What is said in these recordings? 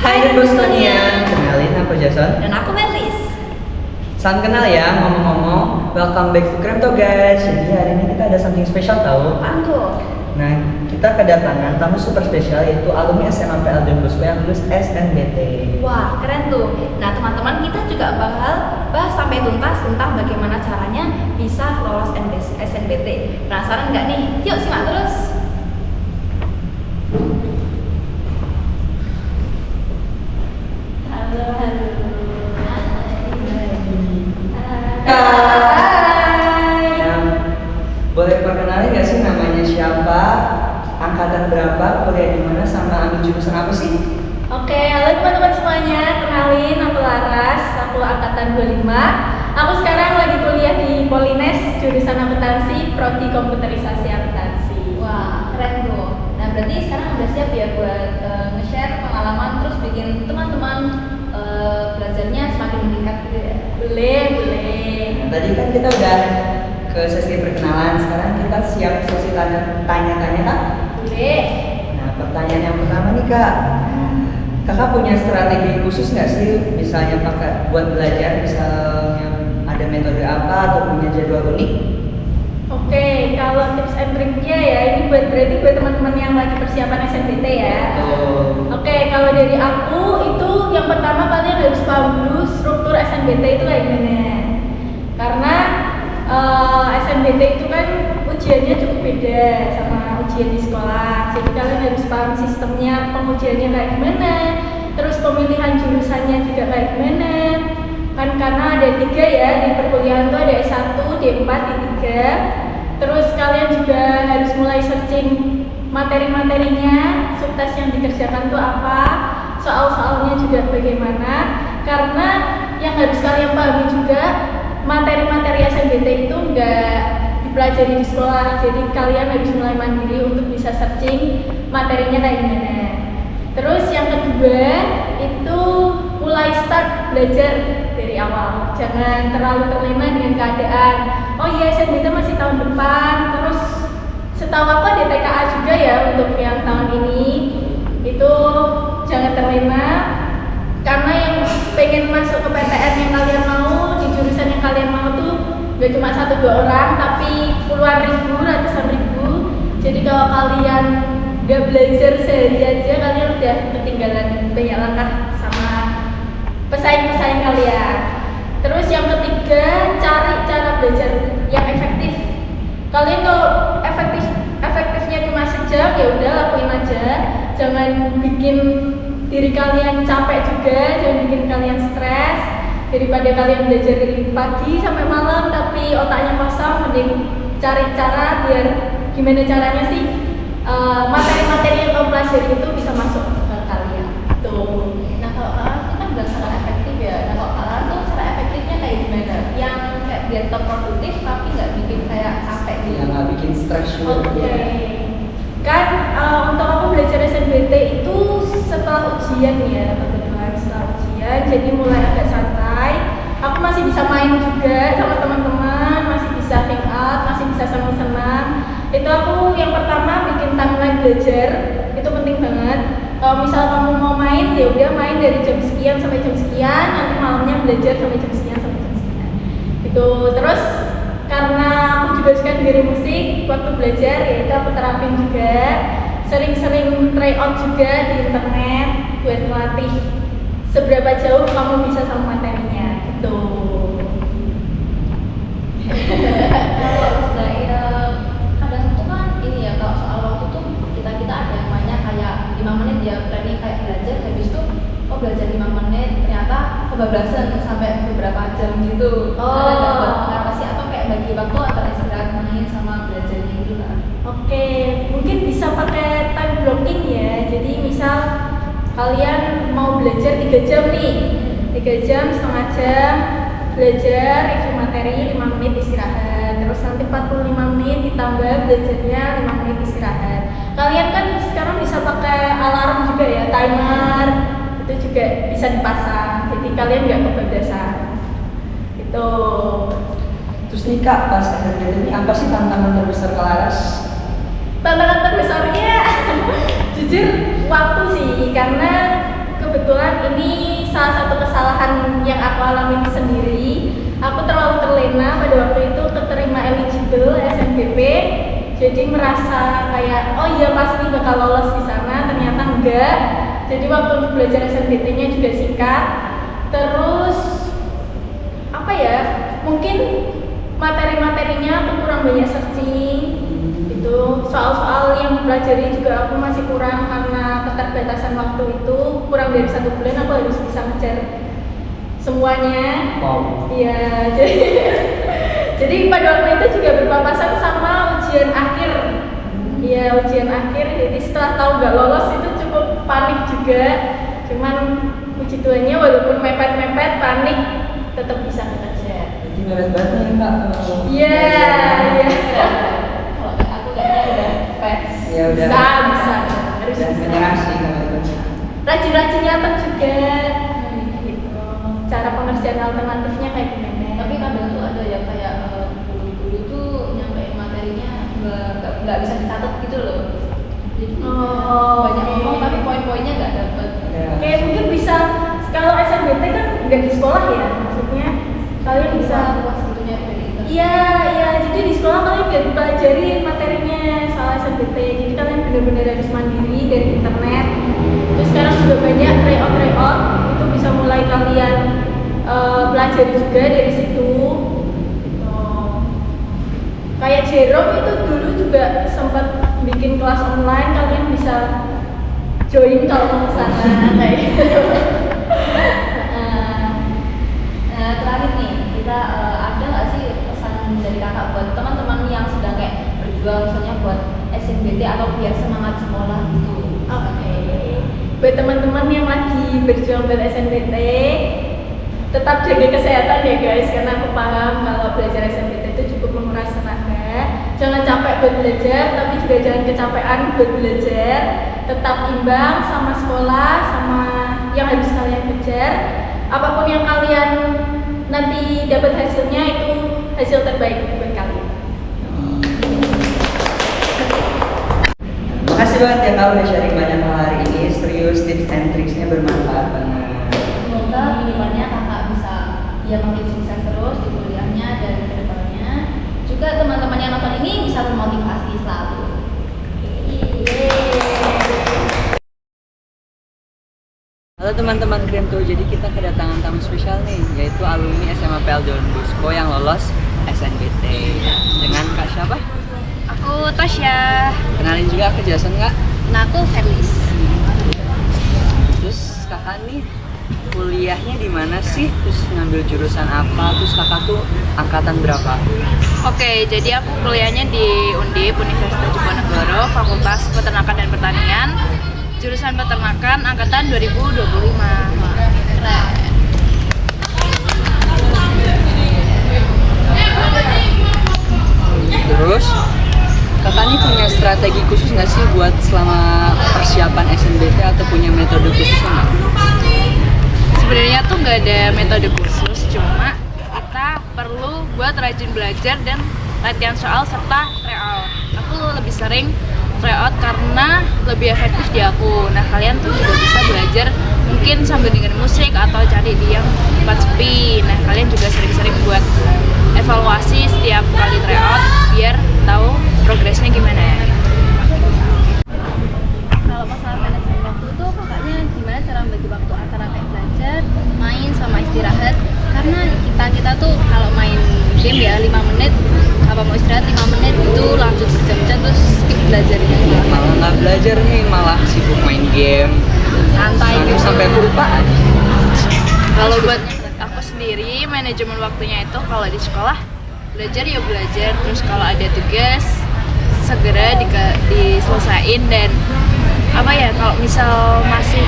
Hai Bostonian, kenalin aku Jason. Dan aku Melis. Salam kenal ya, ngomong-ngomong, welcome back to Kremto guys. Jadi hari ini kita ada something spesial tau. Apaan tuh? Nah, kita kedatangan tamu super spesial yaitu alumni SMA PL Don Bosco yang lulus SNBT. Wah, keren tuh. Nah, teman-teman, kita juga bakal bahas sampai tuntas tentang bagaimana caranya bisa lolos SNBT. Penasaran nggak nih? Yuk simak terus. Halo. Hai. Nah, boleh perkenalin nggak sih namanya siapa, angkatan berapa, kuliah di mana, sama ambil jurusan apa sih? Oke, halo teman-teman semuanya. Kenalin, aku Laras, aku angkatan 25. Aku sekarang lagi kuliah di Polines, jurusan akuntansi, prodi komputerisasi akuntansi. Wah, keren tuh. Nah, berarti sekarang udah siap ya buat nge-share pengalaman terus bikin teman-teman belajarnya semakin meningkat gitu ya? Boleh. Nah, tadi kan kita udah ke sesi perkenalan, sekarang kita siap sesi tanya-tanya Kak? Boleh. Nah, pertanyaan yang pertama nih Kak, Kakak punya strategi khusus nggak sih, misalnya pakai buat belajar, misalnya ada metode apa atau punya jadwal unik? Oke, kalau tips and triknya ya, ini berarti buat teman-teman yang lagi persiapan SNBT ya. Oke, kalau dari aku itu yang pertama kalian harus paham dulu struktur SNBT itu kayak gimana. Karena SNBT itu kan ujiannya cukup beda sama ujian di sekolah. Jadi kalian harus paham sistemnya pengujiannya kayak gimana, terus pemilihan jurusannya juga kayak gimana. Kan karena ada 3 ya di perkuliahan tuh, ada S1, D4, D3. Terus kalian juga harus mulai searching materi-materinya, subtes yang dikerjakan tuh apa, soal-soalnya juga bagaimana. Karena yang harus kalian pahami juga, materi-materi SNBT itu nggak dipelajari di sekolah, jadi kalian harus mulai mandiri untuk bisa searching materinya kayak gimana. Terus yang kedua itu mulai start belajar dari awal, jangan terlalu terlena dengan keadaan. Oh iya, SNBT masih tahun depan, terus setahu aku ada TKA juga ya untuk yang tahun ini. Itu jangan terlena, karena yang pengen masuk ke PTN yang kalian mau, di jurusan yang kalian mau tuh gak cuma 1-2 orang, tapi puluhan ribu, ratusan ribu. Jadi kalau kalian gak belajar sehari aja, kalian udah ketinggalan banyak langkah sama pesaing-pesaing kalian. Terus yang ketiga, cari cara belajar yang efektif. Kalian kalau efektifnya cuma sejam, ya udah lakuin aja. Jangan bikin diri kalian capek juga, jangan bikin kalian stres. Daripada kalian belajar dari pagi sampai malam tapi otaknya kosong, mending cari cara biar gimana caranya sih materi-materi yang kamu pelajari itu bisa masuk ke kalian. Tuh. Nah, kalau kalian itu kan udah sangat efektif ya. Nah, kalau kalian tuh cara efektifnya kayak gimana? Yang kayak biar tetap produktif tapi nggak bikin kayak capek gitu. Yang nggak bikin stres juga. Oke. Kan untuk aku belajar SNBT itu setelah ujian ya, kebetulan setelah ujian, jadi mulai agak santai. Aku masih bisa main juga sama teman-teman, masih bisa hangout, masih bisa senang-senang. Itu aku yang pertama bikin timeline belajar, itu penting banget. Kalau misal kamu mau main, ya udah main dari jam sekian sampai jam sekian, nanti malamnya belajar sampai jam sekian sampai jam sekian. Itu terus karena aku juga suka dengerin musik waktu belajar, ya itu aku terapin juga. Sering-sering try out juga di internet buat melatih seberapa jauh kamu bisa sama materinya gitu. Kadang tuh kan ini ya, kalau soal waktu tuh kita ada yang namanya kayak 5 menit ya, planning kayak belajar, habis itu belajar 5 menit ternyata kebablasan sampai beberapa jam gitu. Ada nggak buat apa sih, atau kayak bagi waktu antara istirahat main sama belajarnya gitu kan? Oke, mungkin bisa pakai time blocking ya. Jadi misal kalian mau belajar 3 jam nih, 3 jam, setengah jam belajar, review materi, 5 menit istirahat. Terus nanti 45 menit ditambah belajarnya, 5 menit istirahat. Kalian kan sekarang bisa pakai alarm juga ya, timer. Itu juga bisa dipasang, jadi kalian nggak kebablasan. Itu. Terus nih Kak, pas SNBT ini apa sih tantangan terbesar Kak Laras? Tantangan terbesarnya jujur waktu sih, karena kebetulan ini salah satu kesalahan yang aku alami sendiri. Aku terlalu terlena pada waktu itu keterima eligible SNBP, jadi merasa kayak oh iya pasti bakal lolos di sana, ternyata enggak. Jadi waktu untuk belajar SNBT-nya juga singkat. Terus apa ya? Mungkin materi-materinya aku kurang banyak searching. Itu soal-soal yang dipelajari juga aku masih kurang karena keterbatasan waktu itu. Kurang dari 1 bulan aku harus bisa ngejar semuanya. Wow. Iya, jadi pada waktu itu juga berpapasan sama ujian akhir. Iya, ujian akhir. Jadi setelah tahu nggak lolos itu cukup panik juga. Cuman puji Tuhannya walaupun mepet-mepet panik tetap bisa ngejar. Jadi beres banget nih Kak. Iya, iya. Kalau aku kayaknya udah pes. Ya udah. Bisa. Harus Dan bisa. menyerah sih kalau itu. Rajin-rajin nyatet juga. Gitu. Cara pengerjaan alternatifnya kayak gimana? Tapi kadang tuh ada yang kayak guru-guru tuh nyampein materinya nggak bisa dicatat gitu loh. Jadi banyak ngomong tapi poin-poinnya nggak dapet. Ya. Kayak mungkin bisa kalau SNBT kan nggak di sekolah ya, maksudnya kalian bisa. Luas gitunya dari internet. Iya, jadi di sekolah kalian nggak dipelajari materinya soal SNBT, jadi kalian benar-benar harus mandiri dari internet. Terus sekarang juga banyak tryout, itu bisa mulai kalian pelajari juga dari situ. Gitu. Kayak Jerome itu dulu juga sempat bikin kelas online, kalian bisa join kalau mau ke sana kayak gitu. Terakhir nih, kita ada nggak sih pesan dari kakak buat teman-teman yang sedang kayak berjuang misalnya buat SNBT atau biar semangat sekolah gitu? Oke. Buat teman-teman yang lagi berjuang buat SNBT, tetap jaga kesehatan ya guys, karena aku paham kalau belajar SNBT itu cukup menguras tenaga. Jangan capek buat belajar, tapi juga jangan kecapean buat belajar. Tetap imbang sama sekolah, sama yang harus kalian kejar. Apapun yang kalian nanti dapat hasilnya itu hasil terbaik buat kalian. Makasih banget ya Kak udah sharing banyak hal hari ini. Serius tips and tricksnya bermanfaat banget. Semoga kedepannya kakak bisa ya makin sukses terus di kuliahnya dan kedepannya. Juga teman-teman yang nonton ini bisa termotivasi selalu. Halo teman-teman Kremto, jadi kita kedatangan tamu spesial nih, yaitu alumni SMA PL Don Bosco yang lolos SNBT. Dengan Kak siapa? Aku Tasya. Kenalin juga ke Jason Kak. Nah, aku Felis. Terus kakak nih kuliahnya di mana sih? Terus ngambil jurusan apa? Terus kakak tuh angkatan berapa? Oke, jadi aku kuliahnya di Undip, Universitas Diponegoro, Fakultas Peternakan dan Pertanian, jurusan Peternakan angkatan 2025. Keren. Terus kakak nih punya strategi khusus nggak sih buat selama persiapan SNBT atau punya metode khususnya nggak? Sebenarnya tuh nggak ada metode khusus, cuma kita perlu buat rajin belajar dan latihan soal serta tryout. Aku lebih sering tryout karena lebih efektif di aku. Nah, kalian tuh juga bisa belajar mungkin sambil dengerin musik atau cari di yang tempat sepi. Nah, kalian juga sering-sering buat evaluasi setiap kali tryout biar tahu progresnya gimana ya. Kalau masalah manajemen waktu itu kakaknya gimana cara membagi waktu antara kayak belajar, main sama istirahat? Karena kita tuh kalau main game ya 5 menit, apa mau istirahat 5 menit itu lanjut berjam-jam terus skip belajarnya. Malah nggak belajar nih, malah sibuk main game. Santai gitu. Sampai kelupaan. Kalau buat aku sendiri manajemen waktunya itu kalau di sekolah belajar ya belajar, terus kalau ada tugas segera diselesain, dan apa ya kalau misal masih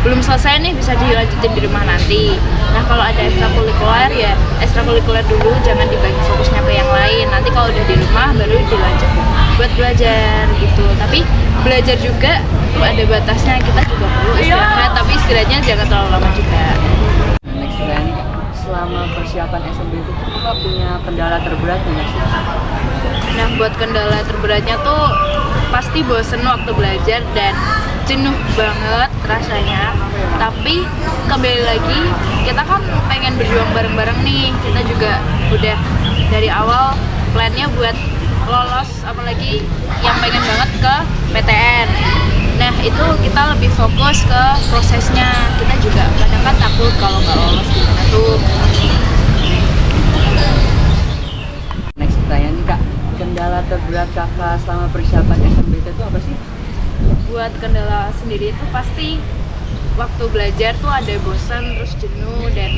belum selesai nih bisa dilanjutin di rumah nanti. Nah, kalau ada ekstrakurikuler ya ekstrakurikuler dulu, jangan dibagi fokusnya ke yang lain. Nanti kalau udah di rumah baru dilanjut buat belajar gitu. Tapi belajar juga ada batasnya, kita juga perlu istirahat, tapi istirahatnya jangan terlalu lama juga. Next nih Kak, selama persiapan SNBT itu kakak punya kendala terberat nggak sih? Nah, buat kendala terberatnya tuh pasti bosen waktu belajar dan jenuh banget rasanya. Tapi kembali lagi, kita kan pengen berjuang bareng-bareng nih. Kita juga udah dari awal plannya buat lolos, apalagi yang pengen banget ke PTN. Nah itu kita lebih fokus ke prosesnya. Kita juga kadang kan takut kalau nggak lolos gimana tuh. Next pertanyaan nih Kak, kendala terberat Kakak selama persiapan SNMPTN itu apa sih? Buat kendala sendiri itu pasti waktu belajar tuh ada bosan, terus jenuh, dan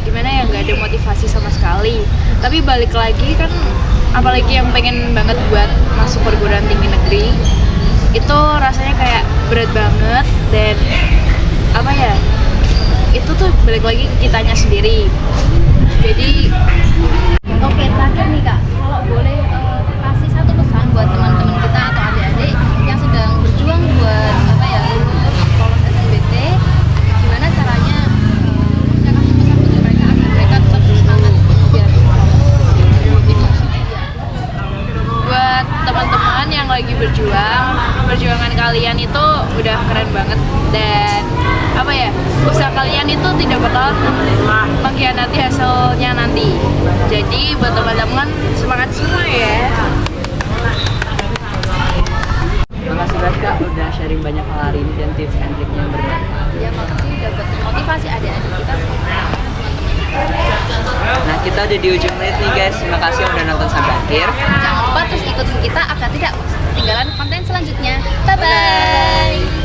gimana ya, nggak ada motivasi sama sekali. Tapi balik lagi kan, apalagi yang pengen banget buat masuk perguruan tinggi negeri, itu rasanya kayak berat banget. Dan apa ya, itu tuh balik lagi ke kitanya sendiri. Jadi Oke, terakhir nih Kak, kalau boleh kasih satu pesan buat teman-teman kita atau adik-adik yang sedang berjuang buat lolos SNBT, gimana caranya maksudnya kasih pesan untuk mereka agar mereka tetap bersemangat biar buat teman-teman yang lagi berjuang, perjuangan kalian itu udah keren banget. Dan apa ya, usaha kalian itu tidak bakal mengkhianati hasilnya nanti. Jadi buat teman-teman, semangat semua ya. Makasih banget Kak udah sharing banyak hal hari ini dan tips and triknya yang bermanfaat. ya makasih udah buat motivasi adik-adik kita. Nah kita udah di ujung menit nih guys, terima kasih yang udah nonton sampai akhir. Jangan lupa terus ikutin kita agar tidak ketinggalan konten selanjutnya. Bye bye.